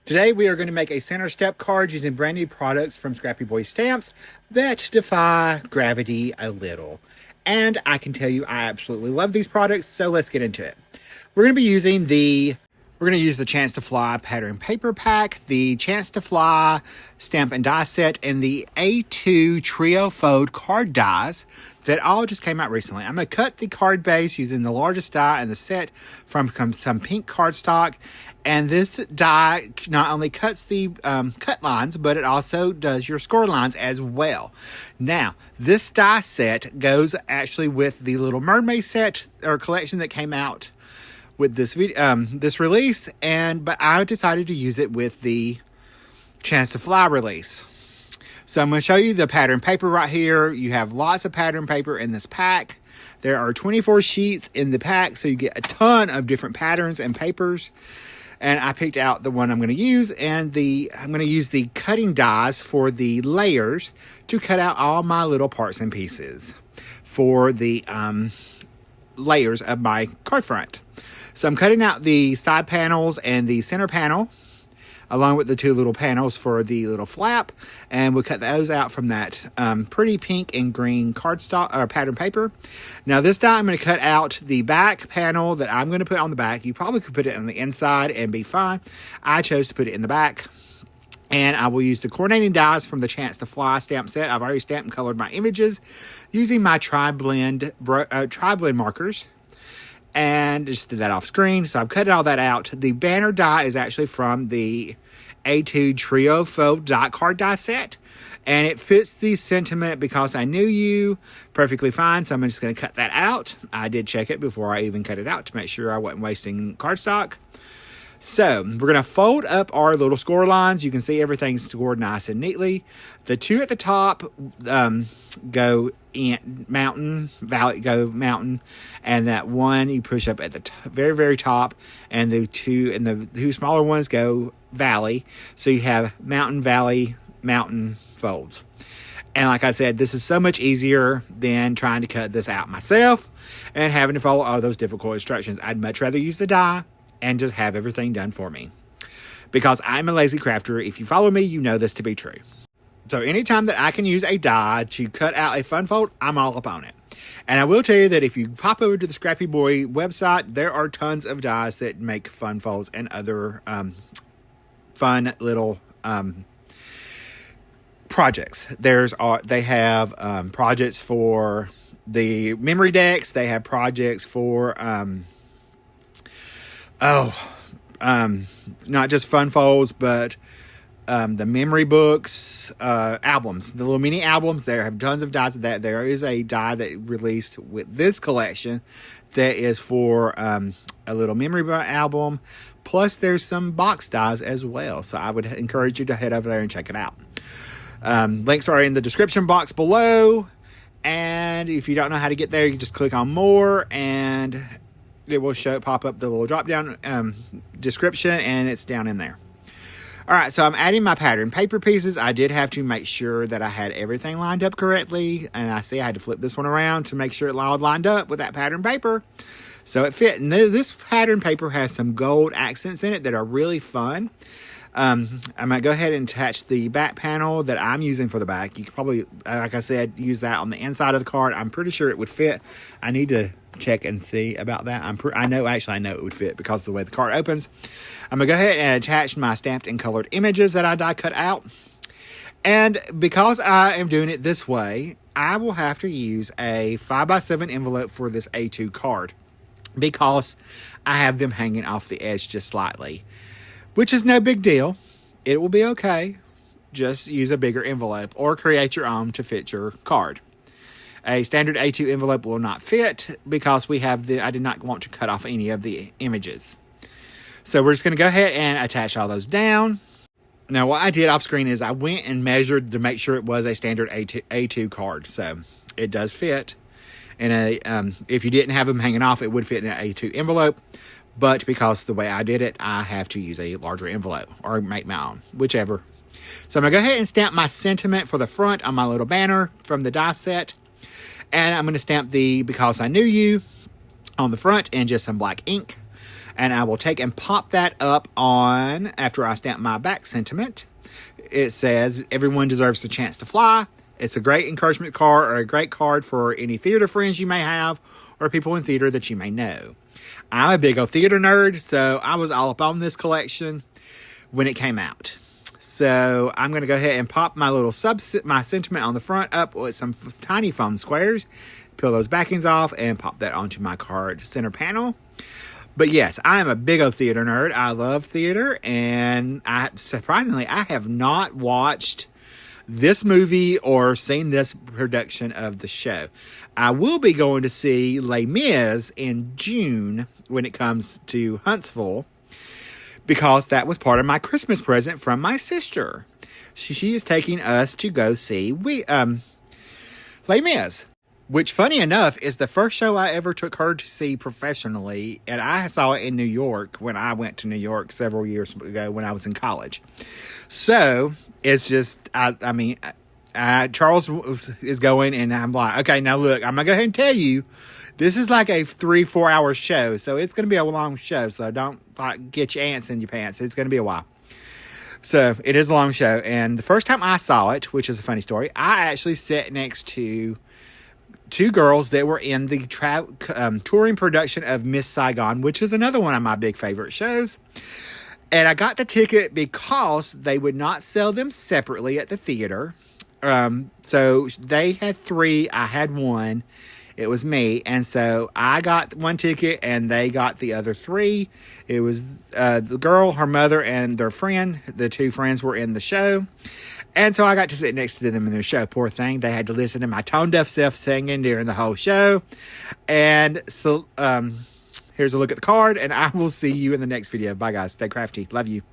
Today we are going to make a center step card using brand new products from Scrappy Boy Stamps that defy gravity a little. And I can tell you I absolutely love these products, so let's get into it. We're going to use the Chance to Fly pattern paper pack, the Chance to Fly stamp and die set, and the A2 Trio Fold card dies that all just came out recently. I'm going to cut the card base using the largest die in the set from some pink cardstock. And this die not only cuts the cut lines, but it also does your score lines as well. Now, this die set goes actually with the Little Mermaid set or collection that came out with this this release, but I decided to use it with the Chance to Fly release. So I'm going to show you the pattern paper right here. You have lots of pattern paper in this pack. There are 24 sheets in the pack, so you get a ton of different patterns and papers. And I picked out the one I'm going to use, and I'm going to use the cutting dies for the layers to cut out all my little parts and pieces for the layers of my card front. So I'm cutting out the side panels and the center panel, along with the two little panels for the little flap, and we'll cut those out from that pretty pink and green cardstock or pattern paper. Now this die, I'm going to cut out the back panel that I'm going to put on the back. You probably could put it on the inside and be fine. I chose to put it in the back. And I will use the coordinating dies from the Chance to Fly stamp set. I've already stamped and colored my images using my tri-blend markers. And just did that off screen. So I've cut all that out. The banner die is actually from the A2 Trio Fold die card die set. And it fits the sentiment because I knew you perfectly fine. So I'm just going to cut that out. I did check it before I even cut it out to make sure I wasn't wasting cardstock. So we're going to fold up our little score lines. You can see everything's scored nice and neatly. The two at the top go in mountain, valley, go mountain, and that one you push up at the very, very top, and the two smaller ones go valley. So you have mountain, valley, mountain folds. And like I said, this is so much easier than trying to cut this out myself and having to follow all those difficult instructions. I'd much rather use the die and just have everything done for me, because I'm a lazy crafter. If you follow me, you know this to be true. So anytime that I can use a die to cut out a fun fold, I'm all up on it. And I will tell you that if you pop over to the Scrappy Boy website, there are tons of dies that make fun folds and other fun little projects. They have projects for the memory decks. They have projects for not just fun folds, but the memory books, albums, the little mini albums. There have tons of dies of that. There is a die that released with this collection that is for a little memory book album. Plus, there's some box dies as well. So I would encourage you to head over there and check it out. Links are in the description box below. And if you don't know how to get there, you can just click on more, and it will pop up the little drop down description, and it's down in there. All right, so I'm adding my pattern paper pieces. I did have to make sure that I had everything lined up correctly, and I had to flip this one around to make sure it all lined up with that pattern paper, so it fit. And this pattern paper has some gold accents in it that are really fun. I'm going to go ahead and attach the back panel that I'm using for the back. You could probably, like I said, use that on the inside of the card. I'm pretty sure it would fit. I need to check and see about that. I know it would fit because of the way the card opens. I'm going to go ahead and attach my stamped and colored images that I die cut out. And because I am doing it this way, I will have to use a 5x7 envelope for this A2 card because I have them hanging off the edge just slightly, which is no big deal. It will be okay. Just use a bigger envelope or create your own to fit your card. A standard A2 envelope will not fit because I did not want to cut off any of the images. So we're just going to go ahead and attach all those down. Now what I did off screen is I went and measured to make sure it was a standard A2 card. So it does fit. And if you didn't have them hanging off, it would fit in an A2 envelope. But because the way I did it, I have to use a larger envelope or make my own, whichever. So I'm going to go ahead and stamp my sentiment for the front on my little banner from the die set. And I'm going to stamp the Because I Knew You on the front in just some black ink. And I will take and pop that up on, after I stamp my back sentiment. It says, everyone deserves a chance to fly. It's a great encouragement card, or a great card for any theater friends you may have, or people in theater that you may know. I'm a big old theater nerd, so I was all up on this collection when it came out. So I'm going to go ahead and pop my little my sentiment on the front up with some tiny foam squares, peel those backings off, and pop that onto my card center panel. But yes, I am a big old theater nerd. I love theater, and surprisingly, I have not watched this movie or seen this production of the show. I will be going to see Les Mis in June when it comes to Huntsville, because that was part of my Christmas present from my sister. She is taking us to go see Les Mis, which, funny enough, is the first show I ever took her to see professionally, and I saw it in New York when I went to New York several years ago when I was in college. So it's just, Charles is going, and I'm like, okay, now look, I'm gonna go ahead and tell you, this is like a 3-4 hour show, so it's gonna be a long show. So don't get your ants in your pants. It's gonna be a while. So it is a long show, and the first time I saw it, which is a funny story, I actually sat next to two girls that were in the touring production of Miss Saigon, which is another one of my big favorite shows. And I got the ticket because they would not sell them separately at the theater. So they had 3, I had 1. It was me. And so I got 1 ticket and they got the other 3. It was the girl, her mother, and their friend. The 2 friends were in the show. And so I got to sit next to them in their show. Poor thing. They had to listen to my tone-deaf self singing during the whole show. And so here's a look at the card, and I will see you in the next video. Bye, guys. Stay crafty. Love you.